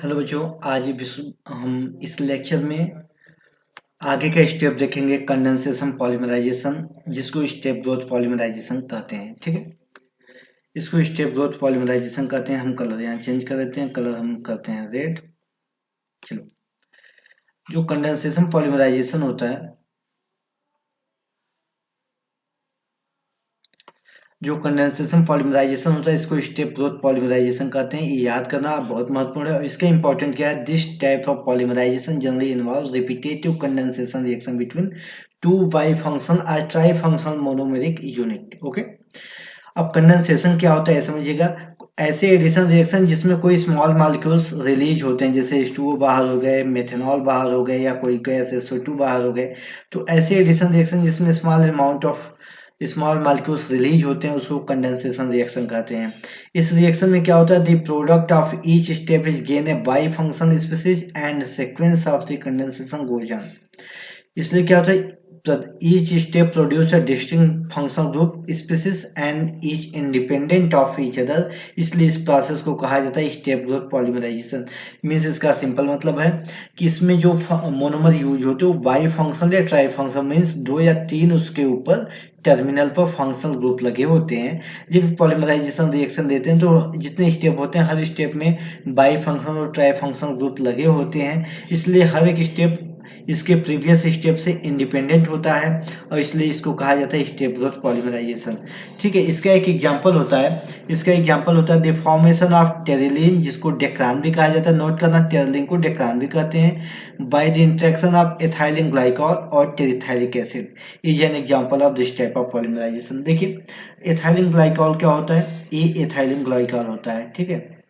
Hello बच्चों, आज हम इस लेक्चर में आगे का स्टेप देखेंगे कंडेंसेशन पॉलीमराइजेशन, जिसको स्टेप ग्रोथ पॉलीमराइजेशन कहते हैं। ठीक है, इसको स्टेप ग्रोथ पॉलीमराइजेशन कहते हैं। हम कलर यहाँ चेंज कर देते हैं, कलर हम करते हैं रेड। चलो, जो कंडेंसेशन पॉलीमराइजेशन होता है, इसको स्टेप ग्रोथ पॉलीमराइजेशन कहते हैं। ये याद करना बहुत महत्वपूर्ण है। और इसका इंपॉर्टेंट क्या है? This type of polymerization generally involves repetitive condensation reaction between two bifunctional और trifunctional monomeric unit. Okay, अब कंडेंसेशन क्या होता है समझिएगा। ऐसे एडिशन रिएक्शन जिसमें कोई स्मॉल मॉलिक्यूल्स रिलीज होते हैं, जैसे H2O बाहर हो गए, मेथेनॉल बाहर हो गए, या कोई गैस SO2 बाहर हो गए। तो ऐसे एडिशन रिएक्शन जिसमें small amount of small molecules release होते हैं, उसको कंडेंसेशन रिएक्शन कहते हैं। इस रिएक्शन में क्या होता है? The product of each step is gain A by functional species and sequence of the condensation goes on. इसलिए क्या होता है? each step produce a distinct functional group species and each independent of each other। इसलिए इस process को कहा जाता है स्टेप ग्रोथ पॉलीमराइजेशन। मीन्स इसका सिंपल मतलब है कि इसमें जो मोनोमर यूज होते हैं वो बाई फंक्शनल या ट्राई फंक्शनल, मीन्स 2 या 3 उसके ऊपर टर्मिनल पर फंक्शनल ग्रुप लगे होते हैं। जब पॉलीमराइजेशन रिएक्शन देते हैं तो जितने स्टेप होते हैं, हर स्टेप में बाई फंक्शनल और ट्राई फंक्शनल ग्रुप लगे होते हैं। इसलिए हर एक स्टेप इसके प्रीवियस स्टेप से इंडिपेंडेंट होता है, और इसलिए इसको कहा जाता है स्टेप ग्रोथ पॉलीमराइजेशन। ठीक है, इसका एक एग्जांपल होता है द फॉर्मेशन ऑफ टेरिलीन, जिसको डेक्रान भी कहा जाता है। नोट करना, टेरिलीन को डेक्रान भी कहते हैं। By the interaction of ethylene glycol और terephthalic acid is an example of this type of polymerization. देखिए, एथाइलिन ग्लाइकॉल क्या होता है? ये एथाइलिन ग्लाइकॉल होता है। ठीक है,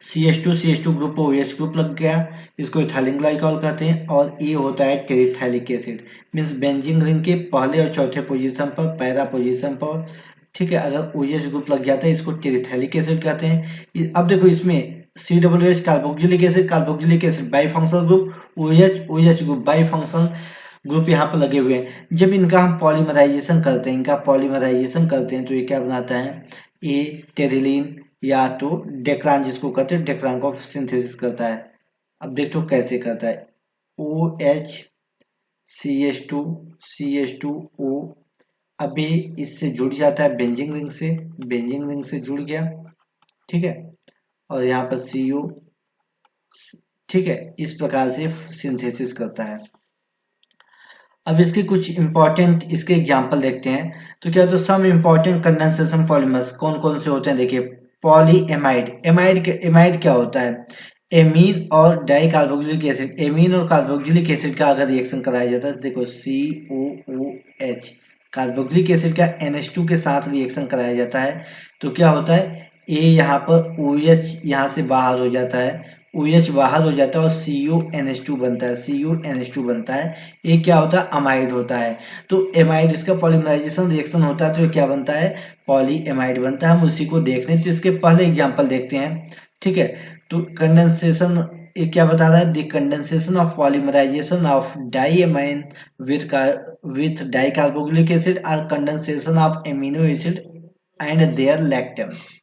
CH2 ग्रुप को OH ग्रुप लग गया, इसको इथाइलिन ग्लाइकॉल कहते हैं। और ये होता है टेरिथाइलिक एसिड, मींस बेंजीन रिंग के पहले और चौथे पोजीशन पर, पैरा पोजीशन पर। ठीक है, अगर OH ग्रुप लग जाता है इसको टेरिथाइलिक एसिड कहते हैं। अब देखो, इसमें COOH carboxylic acid by functional group, OH group by functional group यहाँ पर लगे हुए हैं। जब इनका हम पॉलीमराइजेशन करते हैं, तो ये क्या बनाता है? ये टेरिलीन या तो डेक्रान, जिसको कहते हैं डेक्रान को सिंथेसिस करता है। अब देखो कैसे करता है। OH CH2O अभी इससे जुड़ जाता है बेंजीन रिंग से जुड़ गया। ठीक है, और यहाँ पर CO। ठीक है, इस प्रकार से सिंथेसिस करता है। अब इसके कुछ इंपॉर्टेंट इसके एग्जांपल देखते हैं। तो क्या होता है? सम इंपॉर्टेंट कंडेंसेशन पॉलीमर्स कौन कौन से होते हैं? देखिए, पॉलीएमाइड। एमाइड क्या होता है? एमीन और डाई कार्बोक्सिलिक एसिड, एमीन और कार्बोक्सिलिक एसिड का अगर रिएक्शन कराया जाता है, देखो COOH, कार्बोक्सिलिक एसिड का NH2 के साथ रिएक्शन कराया जाता है, तो क्या होता है? ए यहाँ पर OH यहाँ से बाहर हो जाता है, OH बाहर हो जाता है और CuNH2 बनता है। ये क्या होता है? अमाइड होता है। तो एमाइड, इसका पॉलीमराइजेशन रिएक्शन होता है तो ये क्या बनता है? पॉलीएमाइड बनता है। हम उसी को देख लें, तो इसके पहले एग्जांपल देखते हैं। ठीक है, तो कंडेंसेशन ये क्या बता रहा है? The condensation of polymerization of diamine with dicarboxylic acid और condensation of amino acid and their lactams.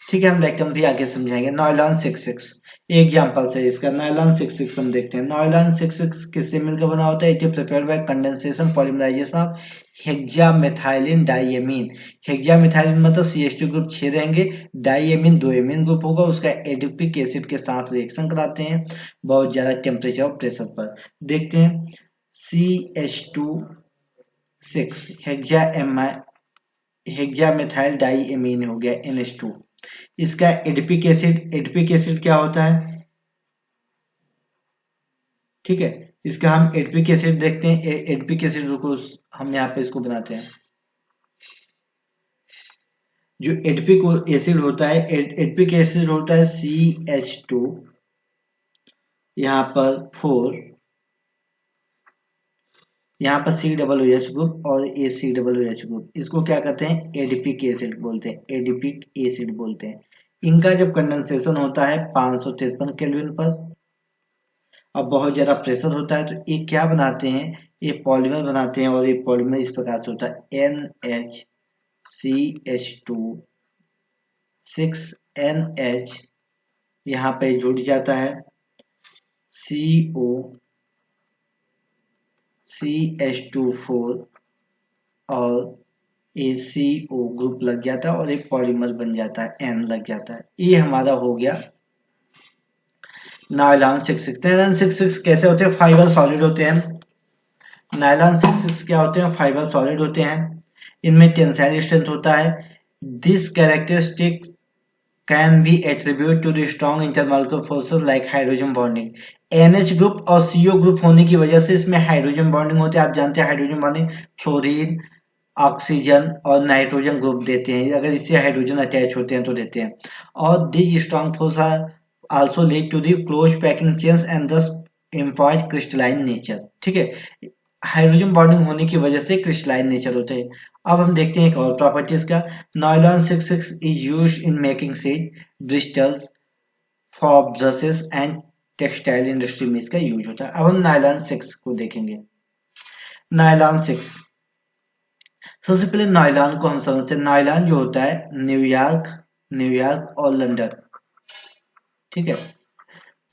ठीक है, हम लैक्टम भी आगे समझाएंगे। नायलॉन 66 एग्जांपल से इसका नायलॉन 66 हम देखते हैं। नायलॉन 66 किससे मिलकर बना होता है? It is prepared by condensation polymerization of hexamethylene diamine. Hexamethylene मतलब CH2 ग्रुप 6 रहेंगे, डाइएमीन 2 एमीन ग्रुप होगा, उसका एडिपिक एसिड के साथ रिएक्शन कराते हैं बहुत ज्यादा टेम्परेचर और प्रेशर पर। देखते हैं, CH2 6 हेक्सामेथाइल डाइएमीन हो गया NH2। इसका एडिपिक एसिड क्या होता है? ठीक है, इसका हम एडिपिक एसिड देखते हैं। एडिपिक एसिड रुको, हम यहाँ पे इसको बनाते हैं। जो एडिपिक एसिड होता है, एडिपिक एसिड होता है CH2, यहाँ पर 4, यहाँ पर COOH ग्रुप और ACOOH ग्रुप। इसको क्या कहते हैं? एडिपिक एसिड बोलते हैं। इनका जब कंडेंसेशन होता है 553 केल्विन पर, अब बहुत ज्यादा प्रेशर होता है, तो ये क्या बनाते हैं? ये पॉलीमर बनाते हैं, और ये पॉलीमर इस प्रकार से होता है NHCH2 6NH यहाँ पे जुड़ जाता है CO CH2 4 और ACO ग्रुप लग जाता है और एक पॉलीमर बन जाता है N लग जाता है। ये हमारा हो गया नायलॉन 66। नायलॉन 66 कैसे होते हैं? फाइबर सॉलिड होते हैं। नायलॉन 66 क्या होते हैं? फाइबर सॉलिड होते हैं। इनमें टेंसाइल स्ट्रेंथ होता है। This characteristics can be attribute to the strong intermolecular forces like hydrogen bonding. NH group और CO ग्रुप होने की वजह से इसमें हाइड्रोजन बॉन्डिंग होती है। आप जानते हैं हाइड्रोजन बॉन्डिंग फ्लोरीन, ऑक्सीजन और नाइट्रोजन ग्रुप देते हैं। अगर इससे हाइड्रोजन अटैच होते हैं तो देते हैं। और this strong force are also lead to the close packing chains and thus impart crystalline nature. ठीक है, हाइड्रोजन बॉन्डिंग होने की वजह से क्रिस्टलाइन नेचर होते हैं। अब हम देखते हैं एक और प्रॉपर्टीज का। Nylon 66 is used in making seat bristles for brushes and textile industry में इसका यूज होता है। अब हम नायलॉन 6 को देखेंगे। नायलॉन 6, सबसे पहले नायलॉन को हम समझते हैं। नायलॉन जो होता है न्यूयॉर्क और लंदन, ठीक है,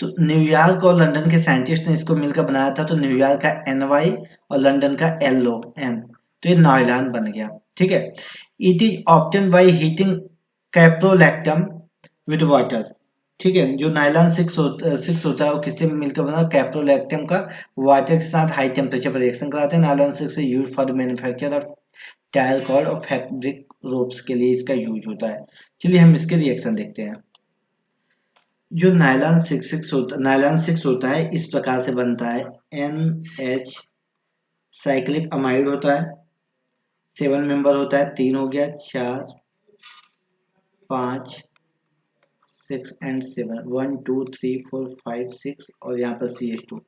तो न्यूयॉर्क और लंदन के साइंटिस्ट ने इसको मिलकर बनाया था। तो न्यूयॉर्क का NY और लंदन का LON, तो ये नायलॉन बन गया। ठीक है, it is obtain by heating caprolactam with water. ठीक है, जो नायलॉन 6 होता है वो किससे मिलकर बना? कैप्रोलैक्टम का वाटर के साथ हाई टेम्परेचर पर रिएक्शन कराते हैं। नायलॉन 6 से use for the manufacture of tyre cord और फैब्रिक रोप्स के लिए इसका यूज होता है। चलिए हम इसके रिएक्शन देखते हैं। जो नायलॉन 6 होता है इस प्रकार से बनता है। NH साइक्लिक अमाइड होता है, 7 मेंबर होता है, 3 हो गया, 4 5 6 एंड 7, 1 2 3 4 5 6 और यहाँ पर CH2,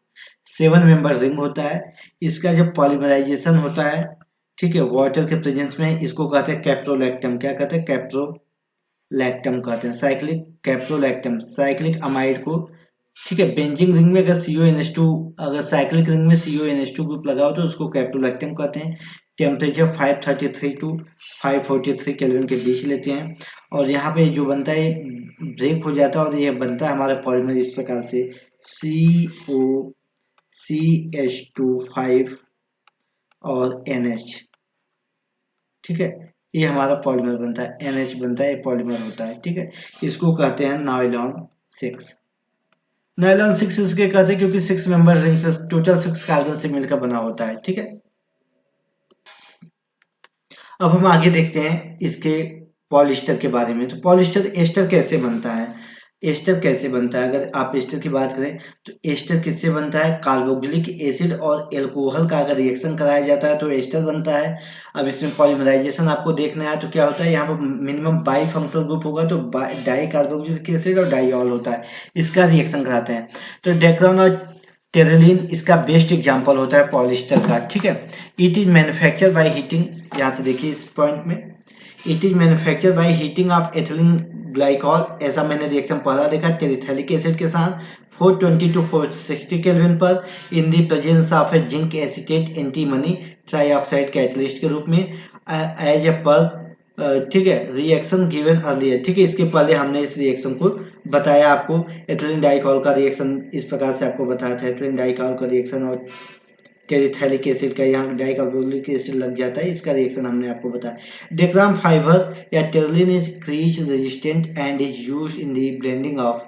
7 मेंबर रिंग होता है। इसका जब पॉलीमराइजेशन होता है, ठीक है, वाटर के प्रेजेंस में, इसको कहते हैं कैप्रोलैक्टम। क्या कहते हैं? कैप्रोलैक्टम कहते हैं। साइक्लिक कैप्रोलैक्टम साइक्लिक अमाइड को, ठीक है, बेंजीन रिंग में अगर CONH2, अगर साइक्लिक रिंग में CONH2 ग्रुप लगा हो तो उसको कैप्रोलैक्टम कहते हैं। टेम्परेचर 533 टू 543 केल्विन के बीच लेते हैं। और यहाँ पे जो बनता है ब्रेक हो जाता है और ये बनता है हमारा पॉलीमर इस प्रकार से COCH2 5 और NH। ठीक है, ये हमारा पॉलीमर बनता है, NH बनता है, ये पॉलीमर होता है। ठीक है, इसको कहते हैं नायलॉन 6। नायलॉन 6 इसके कहते हैं क्योंकि 6 मेंबर रिंग से टोटल 6 कार्बन से मिलकर बना होता है। ठीक है, अब हम आगे देखते हैं इसके पॉलिस्टर के बारे में। तो पॉलिस्टर एस्टर कैसे बनता है? एस्टर कैसे बनता है? अगर आप एस्टर की बात करें तो एस्टर किससे बनता है? कार्बोक्सिलिक एसिड और एल्कोहल का अगर रिएक्शन कराया जाता है तो एस्टर बनता है। अब इसमें पॉलीमराइजेशन आपको देखना है तो क्या होता है, यहाँ पर मिनिमम बाई फंक्शनल ग्रुप होगा तो डाई कार्बोक्सिलिक एसिड और डाईऑल होता है, इसका रिएक्शन कराते हैं। तो डेक्रान और टेरेलिन इसका बेस्ट एग्जांपल होता है पॉलिस्टर का। ठीक है, it is manufacture by heating, यहाँ से देखिए इस पॉइंट में, it is manufacture by heating of ethylene glycol. ऐसा मैंने रिएक्शन पहला देखा टेरिथैलिक एसिड के साथ 420 टू 460 केल्विन पर in the presence of a zinc acetate antimony trioxide catalyst के रूप में एज ए पर। ठीक है, रिएक्शन गिवन अर्लियर। ठीक है, इसके पहले हमने इस रिएक्शन को बताया आपको। एथिलीन डाइकॉल का रिएक्शन इस प्रकार से आपको बताया था। एथिलीन डाइकॉल का रिएक्शन और टेरिथैलिक एसिड का, यहाँ डाइकार्बोक्सिलिक एसिड लग जाता है, इसका रिएक्शन हमने आपको बताया। Dacron fibre or Terylene is crease resistant and is used in the blending of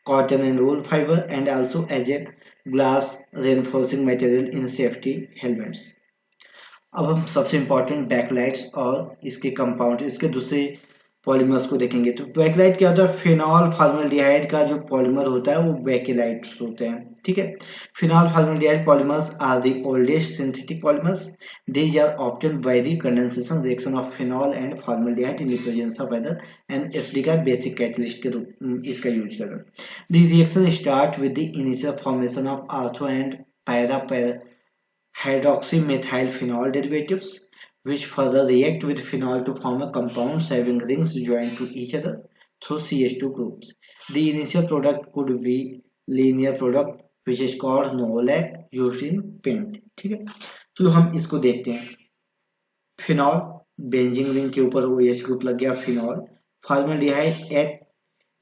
cotton and wool fibre and also as a glass reinforcing material in safety helmets. अब हम सबसे इंपॉर्टेंट बैकलाइट्स और इसके compound, इसके दूसरे polymers को देखेंगे। तो बैकलाइट क्या होता है? फिनॉल फॉर्मल्डिहाइड का जो पॉलीमर होता है वो बैकलाइट्स होते हैं। ठीक है, phenol formaldehyde polymers are the oldest synthetic polymers. These are obtained by the condensation reaction of phenol and formaldehyde in the presence of other and acid का बेसिक कैटलिस्ट के रूप इसका यूज करते हैं। This reaction start with the initial formation of ortho and para hydroxymethyl phenol derivatives, which further react with phenol to form a compounds having rings joined to each other through CH2 groups. The initial product could be linear product which is called novolac used in paint. ठीक है, तो हम इसको देखते हैं। Phenol benzene ring के ऊपर OH group लग गया फिनॉल, फॉर्मल्डिहाइड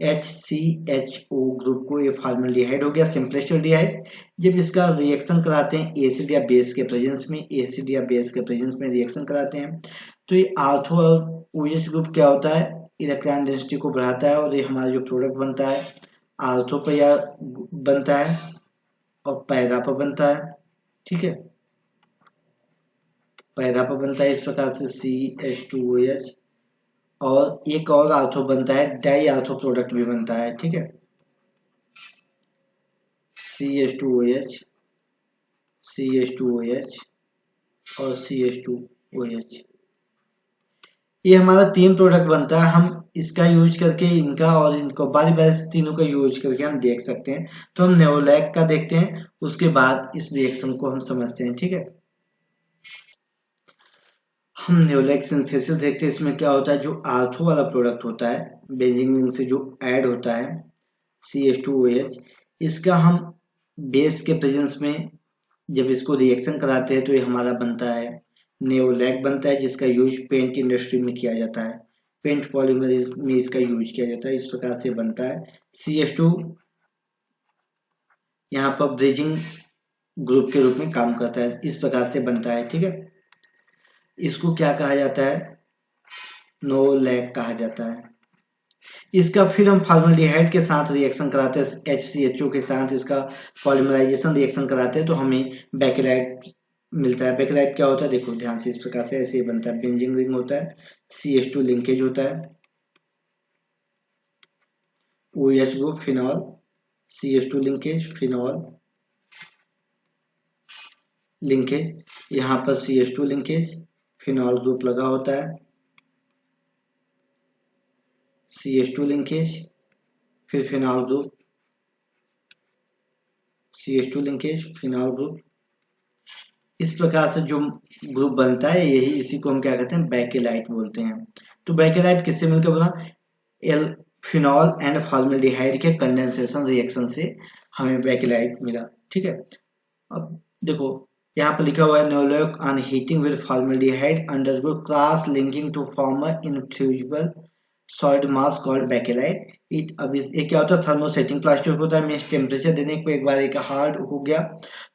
HCHO ग्रुप को ये फॉर्मल्डिहाइड हो गया, सिंपलेस्ट एल्डिहाइड। जब इसका रिएक्शन कराते हैं एसिड या बेस के प्रेजेंस में, एसिड या बेस के प्रेजेंस में रिएक्शन कराते हैं, तो ये आर्थो और OH ग्रुप क्या होता है, इलेक्ट्रॉन डेंसिटी को बढ़ाता है और ये हमारा जो प्रोडक्ट बनता है आर्थो पर या बनता है और पैरा पर बनता है, ठीक है, पैरा पर बनता है इस प्रकार से CH2OH। और एक और आर्थो बनता है, डाई आर्थो प्रोडक्ट भी बनता है, ठीक है, CH2OH, CH2OH और CH2OH। ये हमारा 3 प्रोडक्ट बनता है। हम इसका यूज करके इनका और इनको बारी बारी से तीनों का यूज करके हम देख सकते हैं। तो हम नेओलैक का देखते हैं, उसके बाद इस रिएक्शन को हम समझते हैं, ठीक है। हम नेओलैक सिंथेसिस देखते हैं। इसमें क्या होता है, जो आर्थो वाला प्रोडक्ट होता है बेंजीन रिंग से जो ऐड होता है CH2OH, इसका हम बेस के प्रेजेंस में जब इसको रिएक्शन कराते हैं तो ये हमारा बनता है नेओलैक बनता है, जिसका यूज पेंट इंडस्ट्री में किया जाता है, पेंट पॉलीमर में इसका यूज किया जाता है। इस प्रकार से बनता है। CH2 यहाँ पर ब्रिजिंग ग्रुप के रूप में काम करता है, इस प्रकार से बनता है, ठीक है। इसको क्या कहा जाता है, नेओलैक कहा जाता है। इसका फिर हम फॉर्मल्डिहाइड के साथ रिएक्शन कराते हैं, HCHO के साथ इसका पॉलीमराइजेशन रिएक्शन कराते हैं तो हमें बेकेलाइट मिलता है। बेकेलाइट क्या होता है, देखो ध्यान से, इस प्रकार से ऐसे ही बनता है, बेंजीन रिंग होता है, CH2 लिंकेज होता है, OH group phenol, CH2 linkage phenol linkage, यहाँ पर CH2 लिंकेज फिनॉल ग्रुप लगा होता है, CH2 लिंकेज फिर phenol group, CH2 linkage phenol group. इस प्रकार से जो ग्रुप बनता है यही, इसी को हम क्या कहते हैं, बेकेलाइट बोलते हैं। तो बेकेलाइट किससे मिलकर बना, एल फिनॉल एंड फॉर्मल्डिहाइड के कंडेंसेशन रिएक्शन से हमें बेकेलाइट मिला, ठीक है। अब देखो यहाँ पर लिखा हुआ है novolac on heating with formaldehyde undergo cross linking to form a infusible solid mass called Bakelite. अब ये क्या होता है, थर्मोसेटिंग प्लास्टिक होता है, मीन्स टेम्परेचर देने पे एक बार एक हार्ड हो गया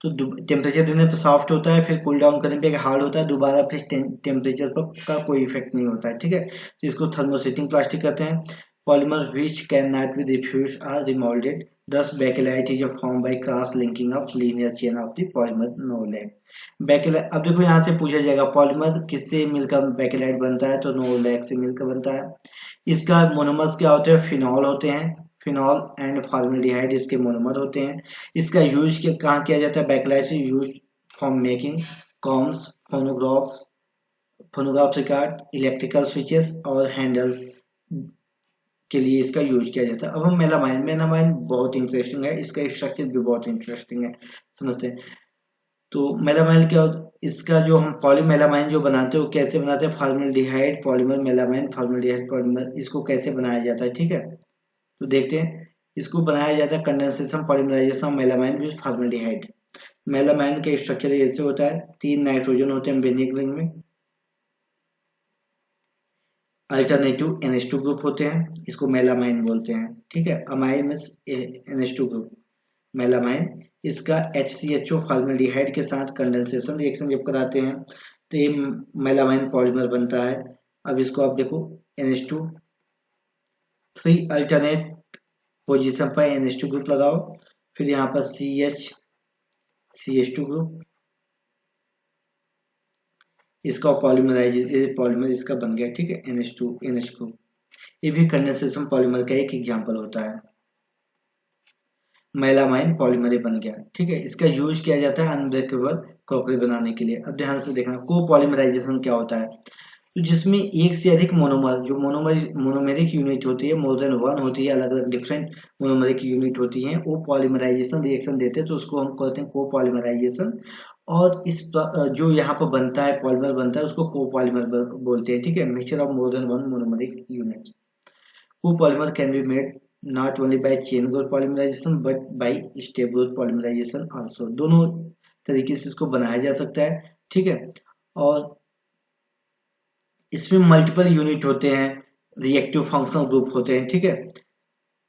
तो टेम्परेचर देने पर सॉफ्ट होता है, फिर कूल डाउन करने पे एक हार्ड होता है, दोबारा फिर टेम्परेचर पर का कोई इफेक्ट नहीं होता है, ठीक है। तो इसको थर्मोसेटिंग प्लास्टिक कहते हैं। Polymer which can not be refuse or remoulded, thus bakelite is formed by cross linking of linear chain of the polymer novolac. Bakelite, अब देखो यहाँ से पूछा जाएगा पॉलीमर किससे मिलकर बेकेलाइट बनता है, तो नोलैक से मिलकर बनता है। इसका मोनोमर्स क्या होते हैं, फिनॉल होते हैं, फिनॉल एंड फॉर्मल्डिहाइड इसके मोनोमर होते हैं। इसका यूज कहाँ किया जाता है, बेकेलाइट से use for making combs, phonographs, phonograph record, electrical switches और हैंडल्स के लिए इसका यूज किया जाता है। अब हम मेलामाइन, मेलामाइन बहुत इंटरेस्टिंग है, इसका स्ट्रक्चर भी बहुत इंटरेस्टिंग है, समझते हैं। तो मेलामाइन क्या, इसका जो हम पॉलीमेलामाइन जो बनाते हैं वो कैसे बनाते हैं, formaldehyde polymer melamine formaldehyde polymer, इसको कैसे बनाया जाता है, ठीक है। तो देखते हैं, इसको बनाया जाता है condensation polymerisation melamine with formaldehyde. Melamine का स्ट्रक्चर ऐसे होता है, 3 नाइट्रोजन होते हैं बेंजीन रिंग में, अल्टरनेटिव NH2 ग्रुप होते हैं, इसको मेलामाइन बोलते हैं, ठीक है। अमाइन में NH2 ग्रुप मेलामाइन, इसका HCHO फॉर्मल्डिहाइड के साथ कंडेंसेशन रिएक्शन जब कराते हैं तो ये मेलामाइन पॉलीमर बनता है। अब इसको आप देखो, NH2 3 अल्टरनेट पोजीशन पर NH2 ग्रुप लगाओ, फिर यहाँ पर CH2 ग्रुप, इसका पॉलीमर इसका बन गया, ठीक है, NH2 NH ग्रुप। ये भी कंडेंसेशन पॉलीमर का एक एग्जांपल होता है, मेलामाइन पॉलीमर बन गया, ठीक है। इसका यूज किया जाता है अनब्रेकेबल क्रॉकरी बनाने के लिए। अब ध्यान से देखना, कोपॉलीमराइजेशन क्या होता है, तो जिसमें एक से अधिक मोनोमर, जो मोनोमेरिक यूनिट होती है, मोर देन वन होती है, अलग अलग डिफरेंट मोनोमेरिक यूनिट होती हैं, वो पॉलीमराइजेशन रिएक्शन देते हैं, तो उसको हम कहते हैं कोपॉलीमराइजेशन। और इस जो यहाँ पर बनता है पॉलीमर बनता है उसको कोपॉलीमर बोलते हैं, ठीक है, mixture of more than one monomeric units. Copolymer can be made not only by chain growth polymerization but by step growth polymerization also, दोनों तरीके से इसको बनाया जा सकता है, ठीक है। और इसमें मल्टीपल यूनिट होते हैं, रिएक्टिव फंक्शनल ग्रुप होते हैं, ठीक है।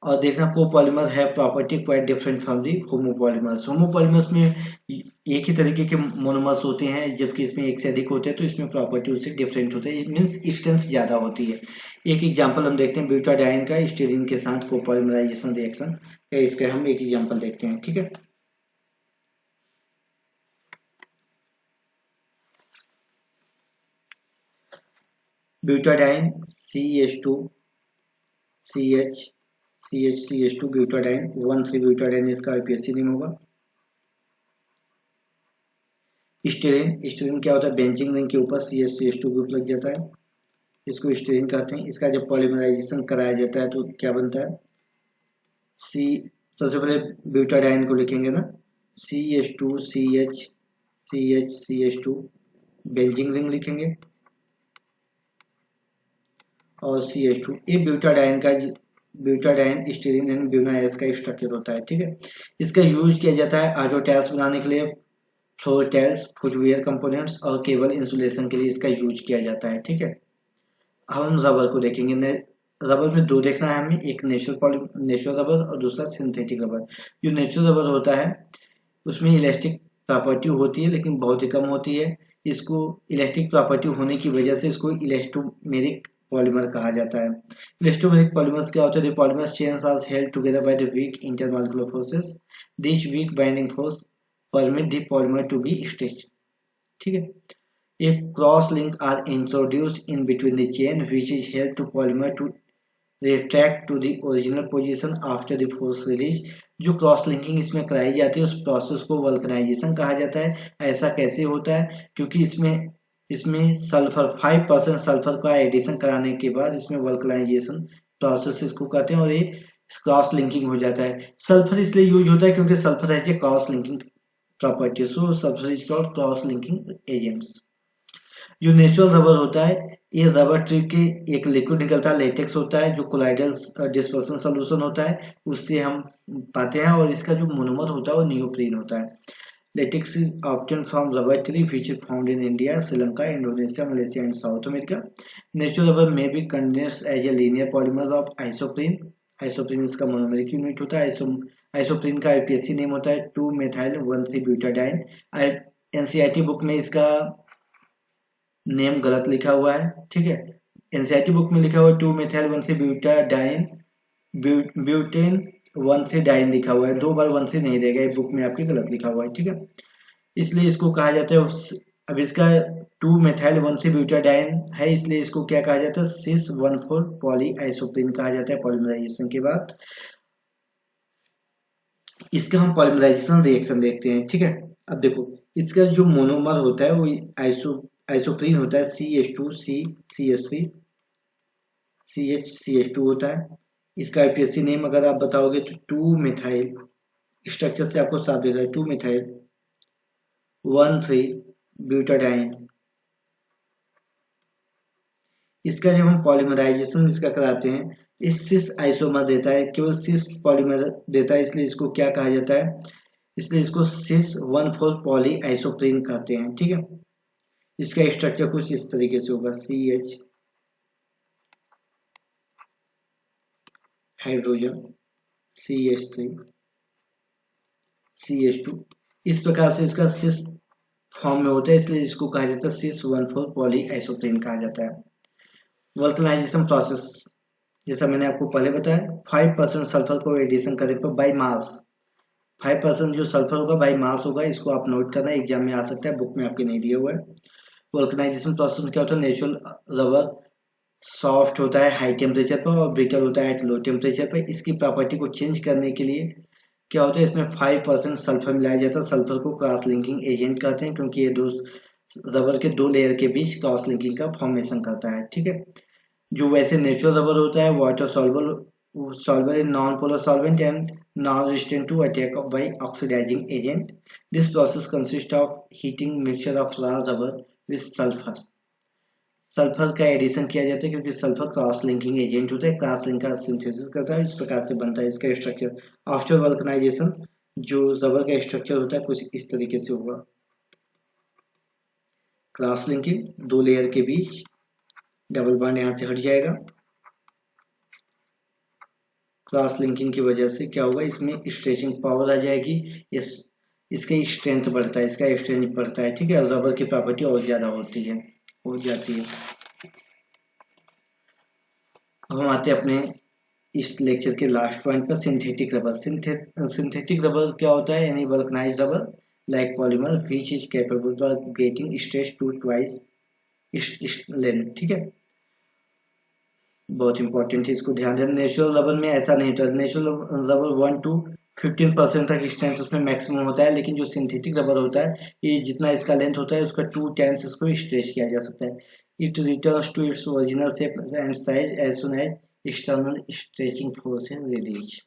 और देखना कोपॉलीमर है property quite different from the homopolymers. Homopolymers में एक ही तरीके के मोनोमर्स होते हैं, जबकि इसमें एक से अधिक होते हैं, तो इसमें प्रॉपर्टी उससे डिफरेंट होते हैं, मीन्स स्ट्रेंथ ज्यादा होती है। एक एग्जांपल हम देखते हैं ब्यूटाडाइन का स्टीरीन के साथ कोपॉलीमराइजेशन रिएक्शन, इसका हम एक एग्जांपल देखते हैं। ठीक है, butadiene CH2 CH CH2 butadiene 1,3 butadiene, इसका IPSC नेम होगा। स्टीरीन क्या होता है, बेंजीन रिंग के ऊपर CH2 ग्रुप लग जाता है, इसको स्टीरीन कहते हैं। इसका जब पॉलीमराइजेशन कराया जाता है तो क्या बनता है, सी, सबसे पहले ब्यूटाडाइन को लिखेंगे ना, CH2 CH बेंजीन रिंग लिखेंगे और CH2, ये ब्यूटाडाइन स्टीरीन एंड ब्यूनाइस का स्ट्रक्चर होता है। ठीक है, इसका यूज किया जाता है ऑटोटैल्स बनाने के लिए, फ्लोर टाइल्स, फुटवियर कंपोनेंट्स और केबल इंसुलेशन के लिए इसका यूज किया जाता है। ठीक है, हम रबर को देखेंगे। रबर में दो देखना है हमें, एक नेचुरल रबर और दूसरा सिंथेटिक रबर। जो नेचुरल रबर होता है उसमें इलास्टिक प्रॉपर्टी होती है लेकिन बहुत ही कम होती है। इसको इलास्टिक प्रॉपर्टी होने की वजह से इसको इलास्टोमेरिक पॉलीमर कहा जाता है। इलास्टोमेरिक पॉलीमर्स क्या होता है, polymers chains are held together by the weak intermolecular forces, this weak binding force permit the polymer to be stretched. ठीक है, if cross link are introduced in between the chain which is help to polymer to retract to the original position after the force release, जो cross linking इसमें कराई जाती है उस process को vulcanization कहा जाता है। ऐसा कैसे होता है, क्योंकि इसमें इसमें सल्फर 5% सल्फर का एडिशन कराने के बाद इसमें वल्कनाइजेशन प्रोसेस इसको कहते हैं और ये क्रॉस लिंकिंग हो जाता है। सल्फर इसलिए यूज होता है क्योंकि सल्फर है cross linking property, so sulphur is called cross linking agents. जो नेचुरल रबर होता है, ये रबर ट्री के एक लिक्विड निकलता है, लेटेक्स होता है, जो कोलाइडल डिस्पर्सन सोल्यूशन होता है उससे हम पाते हैं, और इसका जो मोनोमर होता है वो नियोप्रीन होता है। Latex is obtain from rubber tree which is found in India, Sri Lanka, Indonesia, Malaysia and South America. Natural rubber में be condensed as a linear polymer of isoprene. Isoprene इसका मोनोमेरिक यूनिट होता है। Isoprene का IPSC name होता है 2 methyl 1,3 butadiene. NCERT book में इसका name गलत लिखा हुआ है। ठीक है, NCERT बुक में लिखा हुआ है 2 मेथाइल 1,3 ब्यूटाडाइन, ब्यूटेन 1,3 डाइन लिखा हुआ है, दो बार 1,3 नहीं देगा, बुक में आपके गलत लिखा हुआ है। ठीक है, इसलिए इसको कहा जाता है अब इसका 2 मेथाइल 1,3 ब्यूटाडाइन है, इसलिए इसको क्या कहा जाता है, सिस 1,4 पॉली आइसोप्रीन कहा जाता है पॉलीमराइजेशन के बाद। इसका हम पॉलीमराइजेशन रिएक्शन देखते हैं। ठीक है, अब देखो इसका जो मोनोमर होता है वो आइसोप्रीन होता है, CH2C CH3 CH2 होता है। इसका IPSC नेम अगर आप बताओगे तो 2 मिथाइल, स्ट्रक्चर से आपको साफ दिख रहा है, 2 मिथाइल 1,3 ब्यूटाडाइन। इसका जब हम पॉलीमराइजेशन इसका कराते हैं, इस सिस आइसोमर देता है, केवल सिस पॉलीमर देता है, इसलिए इसको क्या कहा जाता है, इसलिए इसको सिस 1,4 पॉली आइसोप्रीन कहते हैं। ठीक है, इसका स्ट्रक्चर कुछ इस तरीके से होगा, CH हाइड्रोजन CH3 CH2, इस प्रकार से इसका सिस फॉर्म में होता है, इसलिए इसको कहा जाता है सिस 1,4 पॉली आइसोप्रीन कहा जाता है। वल्कनाइजेशन प्रोसेस, जैसा मैंने आपको पहले बताया, 5% सल्फर को एडिशन करने पर बाई मास, 5% जो सल्फर होगा बाई मास होगा, इसको आप नोट करना, एग्जाम में आ सकता है, बुक में आपके नहीं दिया हुआ है। वल्कनाइजेशन प्रोसेस में क्या होता है, नेचुरल रबर सॉफ्ट होता है हाई टेम्परेचर पर और ब्रिटल होता है एट लो टेम्परेचर पर। इसकी प्रॉपर्टी को चेंज करने के लिए क्या होता है, इसमें 5% सल्फर मिलाया जाता है। सल्फर को क्रॉस लिंकिंग एजेंट कहते हैं क्योंकि ये दो रबर के दो लेयर के बीच क्रॉस लिंकिंग का फॉर्मेशन करता है। ठीक है, जो वैसे नेचुरल रबर होता है water solver in non polar solvent and non resistant to attack by oxidising agent. This process consist of heating mixture of raw rubber with sulphur. Sulphur का एडिशन किया जाता है क्योंकि सल्फर क्रॉस लिंकिंग एजेंट होता है, cross link का synthesis करता है, इस प्रकार से बनता है इसका स्ट्रक्चर। आफ्टर वल्कनाइजेशन जो रबर का स्ट्रक्चर होता है कुछ इस तरीके से होगा, क्रॉस लिंकिंग दो लेयर के बीच, डबल बॉन्ड यहाँ से हट जाएगा, क्रॉस लिंकिंग की वजह से क्या होगा, इसमें स्ट्रेचिंग पावर आ जाएगी, इसका स्ट्रेंथ बढ़ता है, इसका स्ट्रेंथ बढ़ता है, ठीक है। रबर की प्रॉपर्टी और ज्यादा होती है, हो जाती है। अब हम आते हैं अपने इस लेक्चर के लास्ट पॉइंट पर, सिंथेटिक रबर। सिंथेटिक रबर क्या होता है, यानी vulcanised rubber like polymer which is capable of getting stretch to twice length, ठीक है। बहुत इंपॉर्टेंट है, इसको ध्यान देना। नेचुरल रबर में ऐसा नहीं होता, नेचुरल रबर 1 to 15% तक स्ट्रेंथ उसमें मैक्सिमम होता है, लेकिन जो सिंथेटिक रबर होता है, ये जितना इसका लेंथ होता है उसका 2 टाइम्स इसको स्ट्रेच किया जा सकता है। It returns to its original shape and size as soon as external stretching force is release.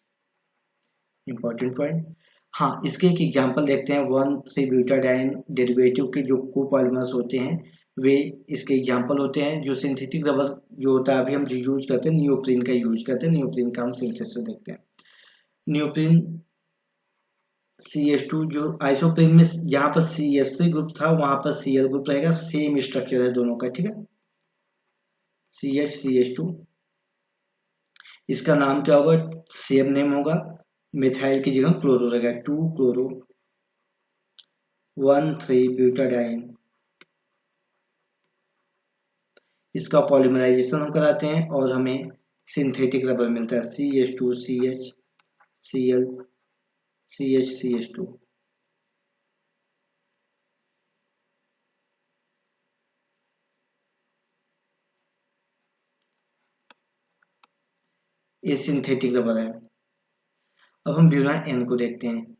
Important point. हाँ, इसके एक एग्जांपल देखते हैं। 1,3-ब्यूटाडाइन डेरिवेटिव के जो कोपॉलीमर्स होते हैं वे इसके एग्जांपल होते हैं। जो सिंथेटिक रबर जो होता है, अभी हम जो यूज करते हैं नियोप्रीन का यूज करते हैं, नियोप्रीन का हम सिंथेसिस देखते हैं। नियोप्रीन CH2, जो आइसोप्रीन में जहां पर CH3 ग्रुप था वहां पर Cl ग्रुप रहेगा, सेम स्ट्रक्चर है दोनों का, ठीक है। CH2, इसका नाम क्या होगा, सेम नेम होगा, मिथाइल की जगह क्लोरो रहेगा, 2 क्लोरो 1,3-ब्यूटाडाइन। इसका पॉलीमराइजेशन हम कराते हैं और हमें सिंथेटिक रबर मिलता है, CH2CH Cl CH2। ये सिंथेटिक रबर है। अब हम ब्यूना N को देखते हैं।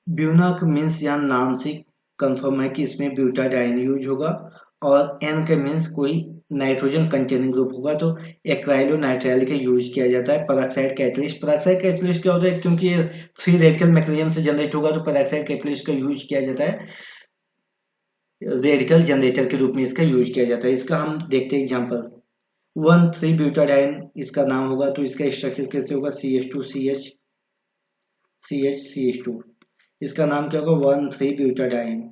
ब्यूना का मीन्स यहाँ नाम से कंफर्म है कि इसमें ब्यूटाडाइन यूज होगा, और N का मीन्स कोई नाइट्रोजन कंटेनिंग ग्रुप होगा, तो एक्राइलो नाइट्राइल का यूज किया जाता है। पेरोक्साइड कैटलिस्ट, पेरोक्साइड कैटलिस्ट क्या होता है, क्योंकि ये फ्री रेडिकल मैकेनिज्म से जनरेट होगा, तो पेरोक्साइड कैटलिस्ट का यूज किया जाता है, रेडिकल जनरेटर के रूप में इसका यूज किया जाता है। इसका हम देखते हैं एग्जांपल। 1,3-ब्यूटाडाइन इसका नाम होगा, तो इसका स्ट्रक्चर कैसे होगा, CH2CH CH2। इसका नाम क्या होगा, 1,3-ब्यूटाडाइन।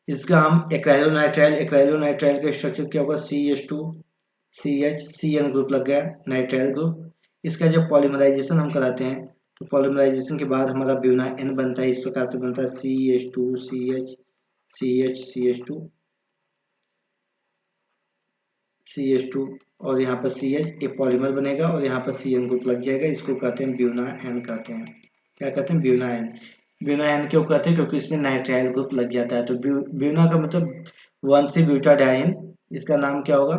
इसका हम एक्राइलोनाइट्राइल का स्ट्रक्चर क्या होगा, CH2 CH CN ग्रुप लग गया, नाइट्राइल ग्रुप। इसका जब पॉलीमराइजेशन हम कराते हैं, तो पॉलीमराइजेशन के बाद हमारा ब्यूना N बनता है, इस प्रकार से बनता है, CH2 और यहाँ पर CH, ये पॉलीमर बनेगा और यहाँ पर CN ग्रुप लग जाएगा, इसको कहते हैं ब्यूना N कहते हैं। क्या कहते हैं, ब्यूना N। ब्यूना N क्यों कहते हैं, क्योंकि इसमें नाइट्राइल ग्रुप लग जाता है। तो ब्यूना का मतलब 1,3-ब्यूटाडाइन, इसका नाम क्या होगा,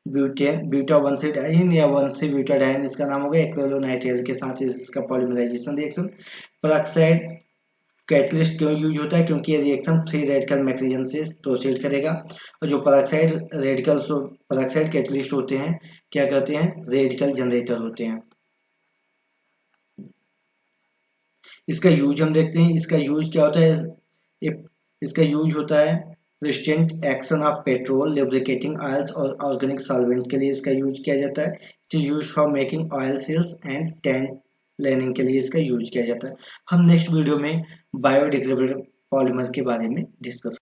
ब्यूटा 1,3-डाइन या 1,3-ब्यूटाडाइन, इसका नाम होगा एक्रिलोनाइट्राइल के साथ इसका पॉलीमराइजेशन रिएक्शन। पेरोक्साइड कैटलिस्ट क्यों यूज होता है, क्योंकि ये रिएक्शन फ्री रेडिकल मैकेनिज्म से प्रोसीड करेगा, और जो पेरोक्साइड कैटलिस्ट होते हैं क्या कहते हैं, रेडिकल जनरेटर होते हैं। इसका यूज हम देखते हैं। इसका यूज क्या होता है, इसका यूज होता है resistant action of petrol, lubricating oils और ऑर्गेनिक सॉल्वेंट के लिए इसका यूज किया जाता है। It is use for making oil seals and tank lining के लिए इसका यूज किया जाता है। हम नेक्स्ट वीडियो में बायोडिग्रेडेबल पॉलीमर के बारे में डिस्कस